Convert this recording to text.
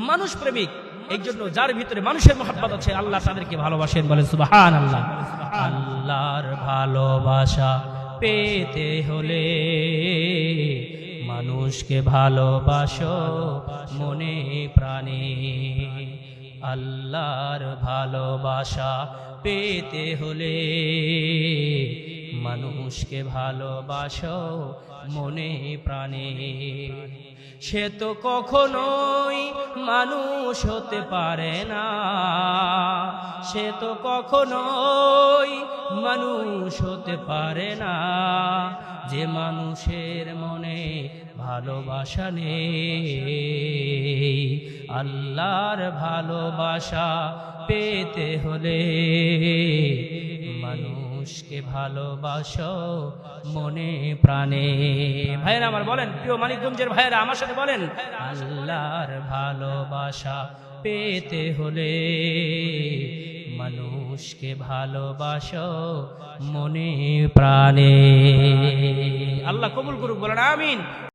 মানুষ প্রেমিক। এই জন্য যার ভিতরে মানুষের মহব্বত আছে আল্লাহ তাদেরকে ভালোবাসেন, বলেন সুবহানাল্লাহ। আল্লাহর ভালোবাসা পেতে হলে মানুষকে ভালোবাসো মনে প্রাণে। আল্লাহর ভালোবাসা পেতে হলে মানুষকে ভালোবাসো মনে প্রাণে। সে তো কখনোই মানুষ হতে পারে না, সে তো কখনোই মানুষ হতে পারে না, যে মানুষের মনে ভালোবাসা নেই। আল্লাহর ভালোবাসা পেতে হলে মানুষকে ভালোবাসো মনে প্রাণে। ভাইরা আমার বলেন, প্রিয় মানিকগঞ্জের ভাইরা আমার সাথে বলেন, আল্লাহর ভালোবাসা পেতে হলে মানুষকে ভালোবাসো মনে প্রাণে। আল্লাহ কবুল করুক, বলেন আমিন।